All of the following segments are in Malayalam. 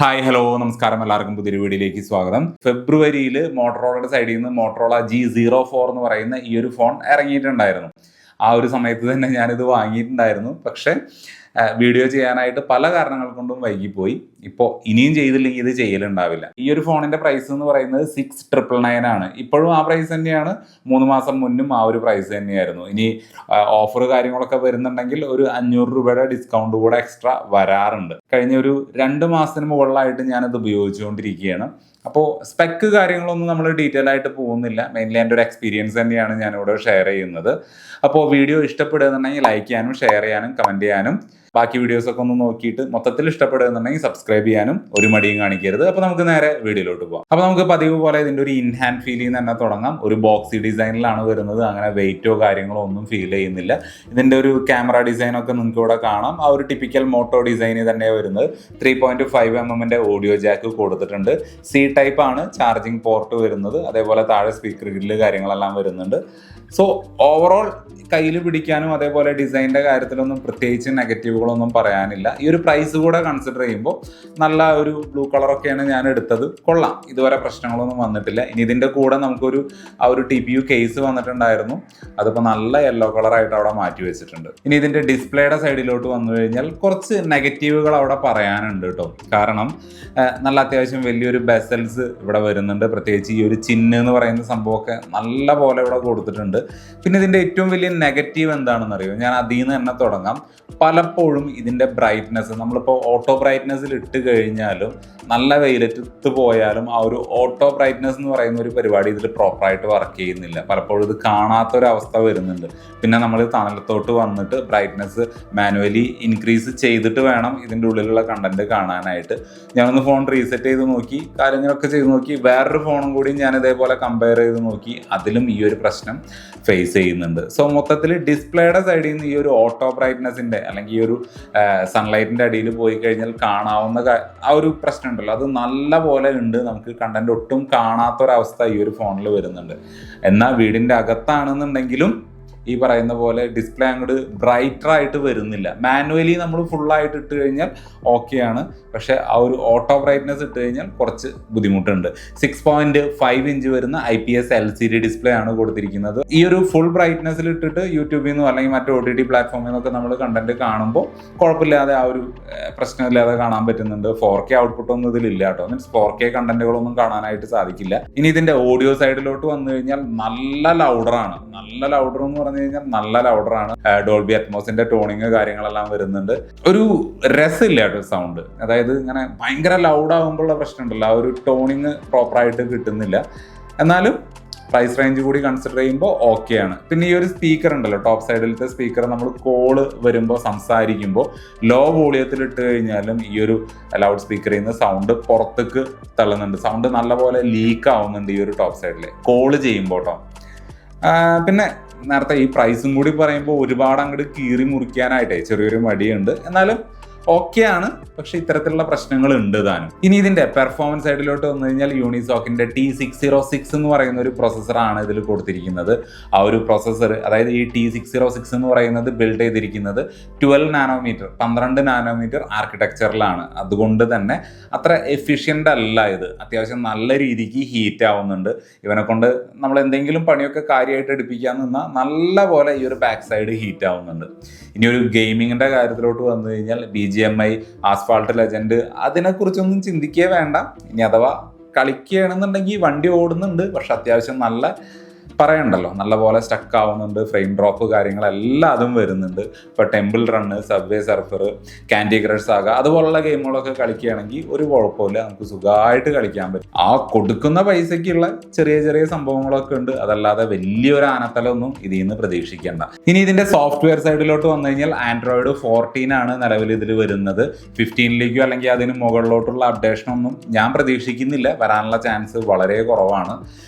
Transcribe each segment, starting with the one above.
ഹായ് ഹലോ നമസ്കാരം, എല്ലാവർക്കും പുതിയൊരു വീഡിയോയിലേക്ക് സ്വാഗതം. ഫെബ്രുവരിയിൽ മോട്ടറോളയുടെ സൈഡിൽ നിന്ന് മോട്ടറോള G04 എന്ന് പറയുന്ന ഈ ഒരു ഫോൺ ഇറങ്ങിയിട്ടുണ്ടായിരുന്നു. ആ ഒരു സമയത്ത് തന്നെ ഞാനിത് വാങ്ങിയിട്ടുണ്ടായിരുന്നു. പക്ഷെ വീഡിയോ ചെയ്യാനായിട്ട് പല കാരണങ്ങൾ കൊണ്ടും വൈകിപ്പോയി. ഇപ്പോൾ ഇനിയും ചെയ്തില്ലെങ്കിൽ ഇത് ചെയ്യലുണ്ടാവില്ല. ഈ ഒരു ഫോണിന്റെ പ്രൈസ് എന്ന് പറയുന്നത് 6999 ആണ്. ഇപ്പോഴും ആ പ്രൈസ് തന്നെയാണ്. 3 മാസം മുന്നും ആ ഒരു പ്രൈസ് തന്നെയായിരുന്നു. ഇനി ഓഫർ കാര്യങ്ങളൊക്കെ വരുന്നുണ്ടെങ്കിൽ ഒരു 500 രൂപയുടെ ഡിസ്കൗണ്ട് കൂടെ എക്സ്ട്രാ വരാറുണ്ട്. കഴിഞ്ഞ ഒരു 2 മാസത്തിന് മുകളിലായിട്ട് ഞാനത് ഉപയോഗിച്ചുകൊണ്ടിരിക്കുകയാണ്. അപ്പോൾ സ്പെക്ക് കാര്യങ്ങളൊന്നും നമ്മൾ ഡീറ്റെയിൽ ആയിട്ട് പോകുന്നില്ല. മെയിൻലി എൻ്റെ ഒരു എക്സ്പീരിയൻസ് തന്നെയാണ് ഞാനിവിടെ ഷെയർ ചെയ്യുന്നത്. അപ്പോൾ വീഡിയോ ഇഷ്ടപ്പെടുകയെന്നുണ്ടെങ്കിൽ ലൈക്ക് ചെയ്യാനും ഷെയർ ചെയ്യാനും കമൻറ്റ് ചെയ്യാനും ബാക്കി വീഡിയോസൊക്കെ ഒന്ന് നോക്കിയിട്ട് മൊത്തത്തിൽ ഇഷ്ടപ്പെടുകയെന്നുണ്ടെങ്കിൽ സബ്സ്ക്രൈബ് ചെയ്യാനും ഒരു മടിയും കാണിക്കരുത്. അപ്പോൾ നമുക്ക് നേരെ വീഡിയോയിലോട്ട് പോകാം. അപ്പോൾ നമുക്ക് പതിവ് പോലെ ഇതിൻ്റെ ഒരു ഇൻ ഹാൻഡ് ഫീൽ ചെയ്യുന്ന തന്നെ തുടങ്ങാം. ഒരു ബോക്സി ഡിസൈനിലാണ് വരുന്നത്. അങ്ങനെ വെയിറ്റോ കാര്യങ്ങളോ ഒന്നും ഫീൽ ചെയ്യുന്നില്ല. ഇതിൻ്റെ ഒരു ക്യാമറ ഡിസൈനൊക്കെ നിങ്ങൾക്ക് ഇവിടെ കാണാം. ആ ഒരു ടിപ്പിക്കൽ മോട്ടോ ഡിസൈനിൽ തന്നെയാണ് വരുന്നത്. 3.5mm ഓഡിയോ ജാക്ക് കൊടുത്തിട്ടുണ്ട്. സി ടൈപ്പ് ആണ് ചാർജിങ് പോർട്ട് വരുന്നത്. അതേപോലെ താഴെ സ്പീക്കർ ഗ്രില്ല് കാര്യങ്ങളെല്ലാം വരുന്നുണ്ട്. സോ ഓവറോൾ കയ്യിൽ പിടിക്കാനും അതേപോലെ ഡിസൈനിൻ്റെ കാര്യത്തിലൊന്നും പ്രത്യേകിച്ച് നെഗറ്റീവുകളൊന്നും പറയാനില്ല. ഈ ഒരു പ്രൈസ് കൂടെ കൺസിഡർ ചെയ്യുമ്പോൾ നല്ല ഒരു ബ്ലൂ കളറൊക്കെയാണ് ഞാൻ എടുത്തത്. കൊള്ളാം, ഇതുവരെ പ്രശ്നങ്ങളൊന്നും വന്നിട്ടില്ല. ഇനി ഇതിൻ്റെ കൂടെ നമുക്കൊരു ആ ഒരു TPU കേസ് വന്നിട്ടുണ്ടായിരുന്നു. അതിപ്പോൾ നല്ല യെല്ലോ കളറായിട്ട് അവിടെ മാറ്റി വെച്ചിട്ടുണ്ട്. ഇനി ഇതിൻ്റെ ഡിസ്പ്ലേയുടെ സൈഡിലോട്ട് വന്നു കഴിഞ്ഞാൽ കുറച്ച് നെഗറ്റീവുകൾ അവിടെ പറയാനുണ്ട് കേട്ടോ. കാരണം നല്ല അത്യാവശ്യം വലിയൊരു ബെസൽസ് ഇവിടെ വരുന്നുണ്ട്. പ്രത്യേകിച്ച് ഈ ഒരു ചിഹ്നം എന്ന് പറയുന്ന സംഭവമൊക്കെ നല്ല പോലെ ഇവിടെ കൊടുത്തിട്ടുണ്ട്. പിന്നെ ഇതിൻ്റെ ഏറ്റവും വലിയ നെഗറ്റീവ് എന്താണെന്ന് അറിയോ? ഞാൻ അതിൽ നിന്ന് തന്നെ തുടങ്ങാം. പലപ്പോഴും ഇതിൻ്റെ ബ്രൈറ്റ്നസ് നമ്മളിപ്പോൾ ഓട്ടോ ബ്രൈറ്റ്നസ്സിൽ ഇട്ട് കഴിഞ്ഞാലും നല്ല വെയിലത്ത് പോയാലും ആ ഒരു ഓട്ടോ ബ്രൈറ്റ്നസ് എന്ന് പറയുന്ന ഒരു പരിപാടി ഇതിൽ പ്രോപ്പറായിട്ട് വർക്ക് ചെയ്യുന്നില്ല. പലപ്പോഴും ഇത് കാണാത്തൊരവസ്ഥ വരുന്നുണ്ട്. പിന്നെ നമ്മൾ തണലത്തോട്ട് വന്നിട്ട് ബ്രൈറ്റ്നസ് മാനുവലി ഇൻക്രീസ് ചെയ്തിട്ട് വേണം ഇതിൻ്റെ ഉള്ളിലുള്ള കണ്ടന്റ് കാണാനായിട്ട്. ഞാനൊന്ന് ഫോൺ റീസെറ്റ് ചെയ്ത് നോക്കി, കാര്യങ്ങളൊക്കെ ചെയ്ത് നോക്കി. വേറൊരു ഫോണും കൂടി ഞാൻ ഇതേപോലെ കമ്പയർ ചെയ്ത് നോക്കി. അതിലും ഈ ഒരു പ്രശ്നം ഫേസ് ചെയ്യുന്നുണ്ട്. സോ മൊത്തത്തിൽ ഡിസ്പ്ലേയുടെ സൈഡിൽ നിന്ന് ഈ ഒരു ഓട്ടോ ബ്രൈറ്റ്നസിൻ്റെ അല്ലെങ്കിൽ ഈ ഒരു സൺലൈറ്റിൻ്റെ അടിയിൽ പോയി കഴിഞ്ഞാൽ കാണാവുന്ന ആ ഒരു പ്രശ്നം ഉണ്ടല്ലോ, അത് നല്ല പോലെ ഉണ്ട്. നമുക്ക് കണ്ടന്റ് ഒട്ടും കാണാത്തൊരവസ്ഥ ഈ ഒരു ഫോണിൽ വരുന്നുണ്ട്. എന്നാൽ വീടിൻ്റെ അകത്താണെന്നുണ്ടെങ്കിലും ഈ പറയുന്ന പോലെ ഡിസ്പ്ലേ അങ്ങോട്ട് ബ്രൈറ്റർ ആയിട്ട് വരുന്നില്ല. മാനുവലി നമ്മൾ ഫുള്ളായിട്ട് ഇട്ട് കഴിഞ്ഞാൽ ഓക്കെയാണ്. പക്ഷെ ആ ഒരു ഓട്ടോ ബ്രൈറ്റ്നസ് ഇട്ട് കഴിഞ്ഞാൽ കുറച്ച് ബുദ്ധിമുട്ടുണ്ട്. 6.5 ഇഞ്ച് വരുന്ന IPS LCD ഡിസ്പ്ലേ ആണ് കൊടുത്തിരിക്കുന്നത്. ഈ ഒരു ഫുൾ ബ്രൈറ്റ്നസ്സിൽ ഇട്ടിട്ട് യൂട്യൂബിൽ നിന്നോ അല്ലെങ്കിൽ മറ്റു OTT പ്ലാറ്റ്ഫോമിൽ നിന്നൊക്കെ നമ്മൾ കണ്ടന്റ് കാണുമ്പോൾ കുഴപ്പമില്ലാതെ ആ ഒരു പ്രശ്നമില്ലാതെ കാണാൻ പറ്റുന്നുണ്ട്. 4K ഔട്ട്പുട്ട് ഒന്നും ഇതിലില്ല കേട്ടോ. മീൻസ് 4K കണ്ടന്റുകളൊന്നും കാണാനായിട്ട് സാധിക്കില്ല. ഇനി ഇതിന്റെ ഓഡിയോ സൈഡിലോട്ട് വന്നു കഴിഞ്ഞാൽ നല്ല ലൗഡറാണ്. നല്ല ലൗഡർ എന്ന് പറഞ്ഞു കഴിഞ്ഞാൽ നല്ല ലൗഡറാണ്. ഡോൾബി അറ്റ്മോസിന്റെ ടോണിങ് കാര്യങ്ങളെല്ലാം വരുന്നുണ്ട്. ഒരു രസമില്ല കേട്ടോ സൗണ്ട്. അതായത് ഇങ്ങനെ ഭയങ്കര ലൗഡ് ആകുമ്പോഴുള്ള പ്രശ്നം ഉണ്ടല്ലോ, ആ ഒരു ടോണിങ് പ്രോപ്പറായിട്ട് കിട്ടുന്നില്ല. എന്നാലും പ്രൈസ് റേഞ്ച് കൂടി കൺസിഡർ ചെയ്യുമ്പോൾ ഓക്കെയാണ്. പിന്നെ ഈ ഒരു സ്പീക്കർ ഉണ്ടല്ലോ, ടോപ്പ് സൈഡിലത്തെ സ്പീക്കർ, നമ്മൾ കോള് വരുമ്പോൾ സംസാരിക്കുമ്പോൾ ലോ വോളിയത്തിൽ ഇട്ട് കഴിഞ്ഞാലും ഈ ഒരു ലൗഡ് സ്പീക്കറിൽ നിന്ന് സൗണ്ട് പുറത്തേക്ക് തള്ളുന്നുണ്ട്. സൗണ്ട് നല്ലപോലെ ലീക്ക് ആവുന്നുണ്ട് ഈ ഒരു ടോപ്പ് സൈഡിൽ കോള് ചെയ്യുമ്പോൾ കേട്ടോ. പിന്നെ നേരത്തെ ഈ പ്രൈസും കൂടി പറയുമ്പോൾ ഒരുപാട് അങ്ങോട്ട് കീറി മുറിക്കാനായിട്ടേ ചെറിയൊരു മടിയുണ്ട്. എന്നാലും ഓക്കെയാണ്. പക്ഷെ ഇത്തരത്തിലുള്ള പ്രശ്നങ്ങൾ ഉണ്ട് താനും. ഇനി ഇതിന്റെ പെർഫോമൻസ് സൈഡിലോട്ട് വന്നു കഴിഞ്ഞാൽ യൂണിസോക്കിന്റെ T606 എന്ന് പറയുന്ന ഒരു പ്രൊസസ്സറാണ് ഇതിൽ കൊടുത്തിരിക്കുന്നത്. ആ ഒരു പ്രൊസസ്സർ, അതായത് ഈ T606 എന്ന് പറയുന്നത് ബിൽഡ് ചെയ്തിരിക്കുന്നത് 12 നാനോമീറ്റർ ആർക്കിടെക്ചറിലാണ്. അതുകൊണ്ട് തന്നെ അത്ര എഫിഷ്യൻ്റ് അല്ല ഇത്. അത്യാവശ്യം നല്ല രീതിക്ക് ഹീറ്റ് ആവുന്നുണ്ട്. ഇവനെ കൊണ്ട് നമ്മൾ എന്തെങ്കിലും പണിയൊക്കെ കാര്യമായിട്ട് എടുപ്പിക്കാൻ നിന്നാൽ നല്ല പോലെ ഈ ഒരു ബാക്ക് സൈഡ് ഹീറ്റ് ആവുന്നുണ്ട്. ഇനി ഒരു ഗെയിമിങ്ങിന്റെ കാര്യത്തിലോട്ട് വന്നു കഴിഞ്ഞാൽ BGMI, ആസ്ഫാൾട്ട് ലെജൻഡ്, അതിനെക്കുറിച്ചൊന്നും ചിന്തിക്കേ വേണ്ട. ഇനി അഥവാ കളിക്കുകയാണെന്നുണ്ടെങ്കിൽ വണ്ടി ഓടുന്നുണ്ട്. പക്ഷെ അത്യാവശ്യം നല്ല പറയണ്ടല്ലോ, നല്ല പോലെ സ്റ്റക്ക് ആവുന്നുണ്ട്. ഫ്രെയിം ഡ്രോപ്പ് കാര്യങ്ങളെല്ലാം അതും വരുന്നുണ്ട്. ഇപ്പോൾ temple run, subway surfer, candy crush saga അതുപോലുള്ള ഗെയിമുകളൊക്കെ കളിക്കുകയാണെങ്കിൽ ഒരു കുഴപ്പമില്ല, നമുക്ക് സുഖമായിട്ട് കളിക്കാൻ പറ്റും. ആ കൊടുക്കുന്ന പൈസയ്ക്കുള്ള ചെറിയ ചെറിയ സംഭവങ്ങളൊക്കെ ഉണ്ട്. അതല്ലാതെ വലിയൊരു ആനത്തലൊന്നും ഇതിൽ നിന്ന് പ്രതീക്ഷിക്കേണ്ട. ഇനി ഇതിന്റെ സോഫ്റ്റ്വെയർ സൈഡിലോട്ട് വന്നു കഴിഞ്ഞാൽ Android 14 ആണ് നിലവിൽ ഇതിൽ വരുന്നത്. 15ലേക്കോ അല്ലെങ്കിൽ അതിന് മുകളിലോട്ടുള്ള അപ്ഡേഷനൊന്നും ഞാൻ പ്രതീക്ഷിക്കുന്നില്ല. വരാനുള്ള ചാൻസ് വളരെ കുറവാണ്.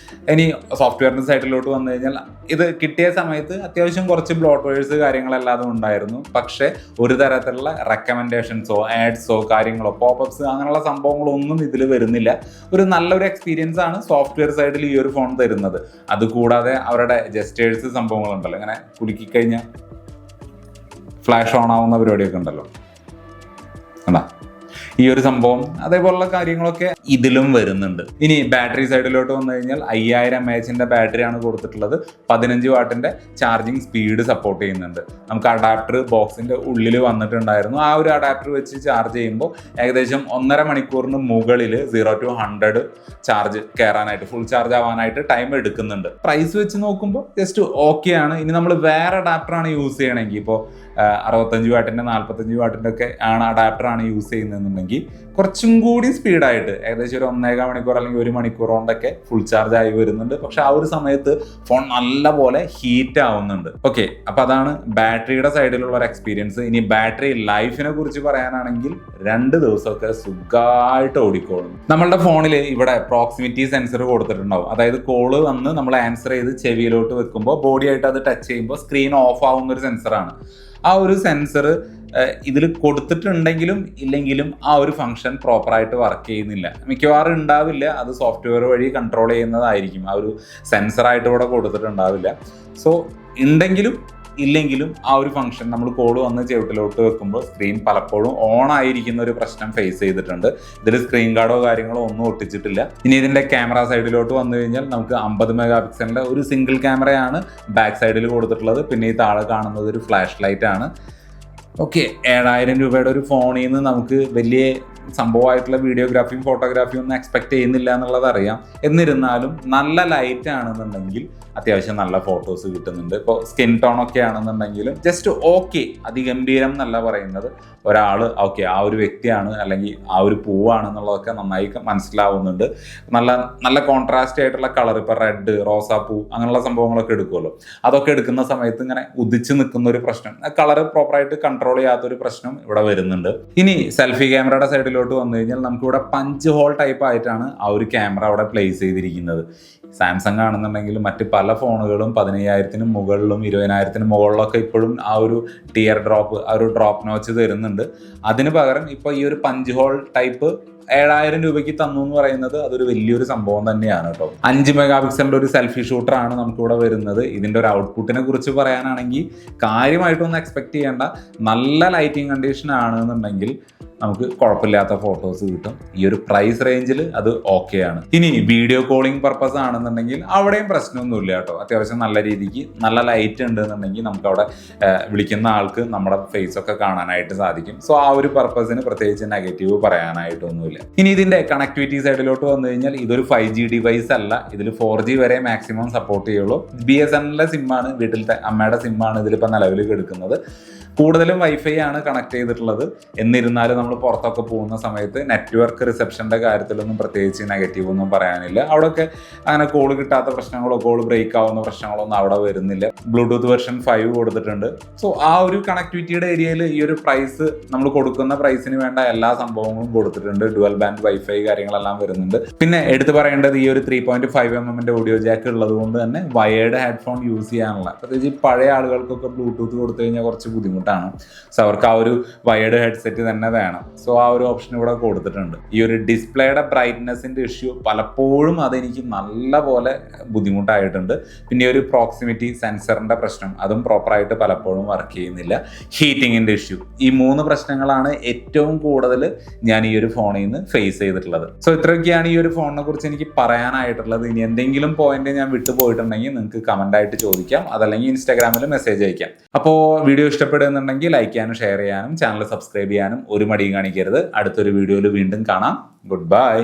ഇനി സോഫ്റ്റ്വെയറിന്റെ സൈഡിലോട്ട് വന്നു കഴിഞ്ഞാൽ ഇത് കിട്ടിയ സമയത്ത് അത്യാവശ്യം കുറച്ച് ബ്ലോട്ട്വെയേഴ്സ് കാര്യങ്ങളെല്ലാം ഉണ്ടായിരുന്നു. പക്ഷെ ഒരു തരത്തിലുള്ള റെക്കമെൻഡേഷൻസോ ആഡ്സോ കാര്യങ്ങളോ പോപ്പപ്സ് അങ്ങനെയുള്ള സംഭവങ്ങളൊന്നും ഇതിൽ വരുന്നില്ല. ഒരു നല്ലൊരു എക്സ്പീരിയൻസ് ആണ് സോഫ്റ്റ്വെയർ സൈഡിൽ ഈ ഒരു ഫോൺ തരുന്നത്. അതുകൂടാതെ അവരുടെ ജസ്റ്റേഴ്സ് സംഭവങ്ങളുണ്ടല്ലോ, ഇങ്ങനെ കുലുക്കി കഴിഞ്ഞാൽ ഫ്ലാഷ് ഓൺ ആവുന്ന പരിപാടിയൊക്കെ ഉണ്ടല്ലോ, എന്താ ഈ ഒരു സംഭവം അതേപോലുള്ള കാര്യങ്ങളൊക്കെ ഇതിലും വരുന്നുണ്ട്. ഇനി ബാറ്ററി സൈഡിലോട്ട് വന്നു കഴിഞ്ഞാൽ 5000 mAh ബാറ്ററിയാണ് കൊടുത്തിട്ടുള്ളത്. 15 വാട്ടിന്റെ ചാർജിങ് സ്പീഡ് സപ്പോർട്ട് ചെയ്യുന്നുണ്ട്. നമുക്ക് അഡാപ്റ്റർ ബോക്സിന്റെ ഉള്ളിൽ വന്നിട്ടുണ്ടായിരുന്നു. ആ ഒരു അഡാപ്റ്റർ വെച്ച് ചാർജ് ചെയ്യുമ്പോൾ ഏകദേശം 1.5 മണിക്കൂറിന് മുകളിൽ 0 to 100 ചാർജ് കയറാനായിട്ട്, ഫുൾ ചാർജ് ആവാനായിട്ട് ടൈം എടുക്കുന്നുണ്ട്. പ്രൈസ് വെച്ച് നോക്കുമ്പോൾ ജസ്റ്റ് ഓക്കെ ആണ്. ഇനി നമ്മൾ വേറെ അഡാപ്റ്ററാണ് യൂസ് ചെയ്യണമെങ്കിൽ, ഇപ്പോൾ 65 വാട്ടിന്റെ 45 വാട്ടിന്റെ ഒക്കെ ആണ് അഡാപ്റ്ററാണ് യൂസ് ചെയ്യുന്നതെന്നുണ്ടെങ്കിൽ കുറച്ചും കൂടി സ്പീഡായിട്ട് ഏകദേശം ഒരു 1.25 മണിക്കൂർ അല്ലെങ്കിൽ 1 മണിക്കൂർ കൊണ്ടൊക്കെ ഫുൾ ചാർജ് ആയി വരുന്നുണ്ട്. പക്ഷെ ആ ഒരു സമയത്ത് ഫോൺ നല്ലപോലെ ഹീറ്റ് ആവുന്നുണ്ട്. ഓക്കെ, അപ്പൊ അതാണ് ബാറ്ററിയുടെ സൈഡിലുള്ള ഒരു എക്സ്പീരിയൻസ്. ഇനി ബാറ്ററി ലൈഫിനെ കുറിച്ച് പറയാനാണെങ്കിൽ 2 ദിവസമൊക്കെ സുഖമായിട്ട് ഓടിക്കോളും. നമ്മളുടെ ഫോണിൽ ഇവിടെ പ്രോക്സിമിറ്റി സെൻസർ കൊടുത്തിട്ടുണ്ടാവും. അതായത് കോള് വന്ന് നമ്മൾ ആൻസർ ചെയ്ത് ചെവിയിലോട്ട് വെക്കുമ്പോൾ ബോഡി ആയിട്ട് അത് ടച്ച് ചെയ്യുമ്പോൾ സ്ക്രീൻ ഓഫ് ആവുന്ന ഒരു സെൻസറാണ്. ആ ഒരു സെൻസർ ഇതിൽ കൊടുത്തിട്ടുണ്ടെങ്കിലും ഇല്ലെങ്കിലും ആ ഒരു ഫംഗ്ഷൻ പ്രോപ്പറായിട്ട് വർക്ക് ചെയ്യുന്നില്ല. മിക്കവാറും ഉണ്ടാവില്ല. അത് സോഫ്റ്റ്വെയർ വഴി കൺട്രോൾ ചെയ്യുന്നതായിരിക്കും. ആ ഒരു സെൻസറായിട്ട് ഇവിടെ കൊടുത്തിട്ടുണ്ടാവില്ല. സോ ഉണ്ടെങ്കിലും ഇല്ലെങ്കിലും ആ ഒരു ഫംഗ്ഷൻ നമ്മൾ കോഡ് വന്ന് ചെവിട്ടിലോട്ട് വെക്കുമ്പോൾ സ്ക്രീൻ പലപ്പോഴും ഓൺ ആയിരിക്കുന്ന ഒരു പ്രശ്നം ഫേസ് ചെയ്തിട്ടുണ്ട്. ഇതിൽ സ്ക്രീൻ ഗാർഡോ കാര്യങ്ങളോ ഒന്നും ഒട്ടിച്ചിട്ടില്ല. ഇനി ഇതിന്റെ ക്യാമറ സൈഡിലോട്ട് വന്നു കഴിഞ്ഞാൽ നമുക്ക് 50 മെഗാപിക്സലിന്റെ ഒരു സിംഗിൾ ക്യാമറയാണ് ബാക്ക് സൈഡിൽ കൊടുത്തിട്ടുള്ളത്. പിന്നെ ഈ താഴെ കാണുന്നത് ഒരു ഫ്ലാഷ് ലൈറ്റ് ആണ്. ഓക്കെ, 7000 രൂപയുടെ ഒരു ഫോണിൽ നിന്ന് നമുക്ക് വലിയ സംഭവമായിട്ടുള്ള വീഡിയോഗ്രാഫിയും ഫോട്ടോഗ്രാഫിയും ഒന്നും എക്സ്പെക്ട് ചെയ്യുന്നില്ല എന്നുള്ളത് അറിയാം. എന്നിരുന്നാലും നല്ല ലൈറ്റ് ആണെന്നുണ്ടെങ്കിൽ അത്യാവശ്യം നല്ല ഫോട്ടോസ് കിട്ടുന്നുണ്ട്. ഇപ്പോൾ സ്കിൻ ടോൺ ഒക്കെ ആണെന്നുണ്ടെങ്കിലും ജസ്റ്റ് ഓക്കെ, അതിഗംഭീരം എന്നല്ല പറയുന്നത്. ഒരാൾ ഓക്കെ ആ ഒരു വ്യക്തിയാണ് അല്ലെങ്കിൽ ആ ഒരു പൂവാണെന്നുള്ളതൊക്കെ നന്നായി മനസ്സിലാവുന്നുണ്ട്. നല്ല നല്ല കോൺട്രാസ്റ്റ് ആയിട്ടുള്ള കളർ, ഇപ്പോൾ റെഡ്, റോസാപ്പൂ അങ്ങനെയുള്ള സംഭവങ്ങളൊക്കെ എടുക്കുമല്ലോ, അതൊക്കെ എടുക്കുന്ന സമയത്ത് ഇങ്ങനെ ഉദിച്ച് നിൽക്കുന്ന ഒരു പ്രശ്നം, കളർ പ്രോപ്പറായിട്ട് കൺട്രോൾ ചെയ്യാത്തൊരു പ്രശ്നം ഇവിടെ വരുന്നുണ്ട്. ഇന് സെൽഫി ക്യാമറയുടെ സൈഡിലോട്ട് വന്നു കഴിഞ്ഞാൽ നമുക്കിവിടെ പഞ്ച് ഹോൾ ടൈപ്പ് ആയിട്ടാണ് ആ ഒരു ക്യാമറ അവിടെ പ്ലേസ് ചെയ്തിരിക്കുന്നത്. സാംസങ് ആണെന്നുണ്ടെങ്കിലും മറ്റ് പല ഫോണുകളും 15,000 മുകളിലും 20,000 മുകളിലൊക്കെ ഇപ്പോഴും ആ ഒരു ടിയർ ഡ്രോപ്പ്, ആ ഒരു ഡ്രോപ്പ് നോച്ച് തരുന്നുണ്ട്. അതിന് പകരം ഇപ്പോൾ ഈ ഒരു പഞ്ച് ഹോൾ ടൈപ്പ് 7000 രൂപയ്ക്ക് തന്നു എന്ന് പറയുന്നത് അതൊരു വലിയൊരു സംഭവം തന്നെയാണ് കേട്ടോ. 5 മെഗാപിക്സലിന്റെ ഒരു സെൽഫി ഷൂട്ടറാണ് നമുക്കിവിടെ വരുന്നത്. ഇതിന്റെ ഒരു ഔട്ട്പുട്ടിനെ കുറിച്ച് പറയാനാണെങ്കിൽ കാര്യമായിട്ടൊന്നും എക്സ്പെക്ട് ചെയ്യേണ്ട. നല്ല ലൈറ്റിംഗ് കണ്ടീഷൻ ആണെന്നുണ്ടെങ്കിൽ നമുക്ക് കുഴപ്പമില്ലാത്ത ഫോട്ടോസ് കിട്ടും. ഈ ഒരു പ്രൈസ് റേഞ്ചിൽ അത് ഓക്കെ ആണ്. ഇനി വീഡിയോ കോളിംഗ് പർപ്പസ് ആണെന്നുണ്ടെങ്കിൽ അവിടെയും പ്രശ്നമൊന്നുമില്ല കേട്ടോ. അത്യാവശ്യം നല്ല രീതിക്ക് നല്ല ലൈറ്റ് ഉണ്ടെന്നുണ്ടെങ്കിൽ നമുക്ക് അവിടെ വിളിക്കുന്ന ആൾക്ക് നമ്മുടെ ഫേസ് ഒക്കെ കാണാനായിട്ട് സാധിക്കും. സോ ആ ഒരു പർപ്പസിന് പ്രത്യേകിച്ച് നെഗറ്റീവ് പറയാനായിട്ടൊന്നുമില്ല. ഇനി ഇതിന്റെ കണക്ടിവിറ്റി സൈഡിലോട്ട് വന്നു കഴിഞ്ഞാൽ ഇതൊരു 5G ഡിവൈസ് അല്ല. ഇതിൽ 4G വരെ മാക്സിമം സപ്പോർട്ട് ചെയ്യുള്ളൂ. BSNL സിമ്മാണ്, വീട്ടിലത്തെ അമ്മയുടെ സിമ്മാണ് ഇതിലിപ്പോൾ നിലവിൽ എടുക്കുന്നത്. കൂടുതലും വൈഫൈ ആണ് കണക്ട് ചെയ്തിട്ടുള്ളത്. എന്നിരുന്നാലും നമ്മൾ പുറത്തൊക്കെ പോകുന്ന സമയത്ത് നെറ്റ്വർക്ക് റിസപ്ഷന്റെ കാര്യത്തിലൊന്നും പ്രത്യേകിച്ച് നെഗറ്റീവ് ഒന്നും പറയാനില്ല. അവിടെയൊക്കെ അങ്ങനെ കോള് കിട്ടാത്ത പ്രശ്നങ്ങളോ കോള് ബ്രേക്ക് ആവുന്ന പ്രശ്നങ്ങളൊന്നും അവിടെ വരുന്നില്ല. ബ്ലൂടൂത്ത് വെർഷൻ 5 കൊടുത്തിട്ടുണ്ട്. സോ ആ ഒരു കണക്ടിവിറ്റിയുടെ ഏരിയയിൽ ഈ ഒരു പ്രൈസ്, നമ്മൾ കൊടുക്കുന്ന പ്രൈസിന് വേണ്ട എല്ലാ സംഭവങ്ങളും കൊടുത്തിട്ടുണ്ട്. ഡുവൽ ബാൻഡ് വൈഫൈ കാര്യങ്ങളെല്ലാം വരുന്നുണ്ട്. പിന്നെ എടുത്തു പറയേണ്ടത് ഈ ഒരു 3.5mm ഓഡിയോ ജാക്ക് ഉള്ളത് കൊണ്ട് തന്നെ വയേർഡ് ഹെഡ്ഫോൺ യൂസ് ചെയ്യാനുള്ള, പ്രത്യേകിച്ച് പഴയ ആളുകൾക്കൊക്കെ ബ്ലൂടൂത്ത് കൊടുത്തു കഴിഞ്ഞാൽ കുറച്ച് ബുദ്ധിമുട്ടാണ്. സോ അവർക്ക് ആ ഒരു വയേർഡ് ഹെഡ്സെറ്റ് തന്നെ വേണം. സോ ആ ഒരു ഓപ്ഷൻ ഇവിടെ കൊടുത്തിട്ടുണ്ട്. ഈ ഒരു ഡിസ്പ്ലേയുടെ ബ്രൈറ്റ്നെസിന്റെ ഇഷ്യൂ പലപ്പോഴും അതെനിക്ക് നല്ല പോലെ ബുദ്ധിമുട്ടായിട്ടുണ്ട്. പിന്നെ ഒരു പ്രോക്സിമിറ്റി സെൻസറിന്റെ പ്രശ്നം, അതും പ്രോപ്പറായിട്ട് പലപ്പോഴും വർക്ക് ചെയ്യുന്നില്ല. ഹീറ്റിങ്ങിന്റെ ഇഷ്യൂ, ഈ 3 പ്രശ്നങ്ങളാണ് ഏറ്റവും കൂടുതൽ ഞാൻ ഈ ഒരു ഫോണിൽ നിന്ന് ഫേസ് ചെയ്തിട്ടുള്ളത്. സോ ഇത്രയൊക്കെയാണ് ഈ ഒരു ഫോണിനെ കുറിച്ച് എനിക്ക് പറയാനായിട്ടുള്ളത്. ഇനി എന്തെങ്കിലും പോയിന്റ് ഞാൻ വിട്ടുപോയിട്ടുണ്ടെങ്കിൽ നിങ്ങൾക്ക് കമന്റ് ആയിട്ട് ചോദിക്കാം, അതല്ലെങ്കിൽ ഇൻസ്റ്റാഗ്രാമിൽ മെസ്സേജ് അയക്കാം. അപ്പോൾ വീഡിയോ ഇഷ്ടപ്പെടുന്നുണ്ടെങ്കിൽ ലൈക്ക് ചെയ്യാനും ഷെയർ ചെയ്യാനും ചാനൽ സബ്സ്ക്രൈബ് ചെയ്യാനും ഒരു മടിയും കാണിക്കരുത്. അടുത്തൊരു വീഡിയോയിൽ വീണ്ടും കാണാം. Good bye.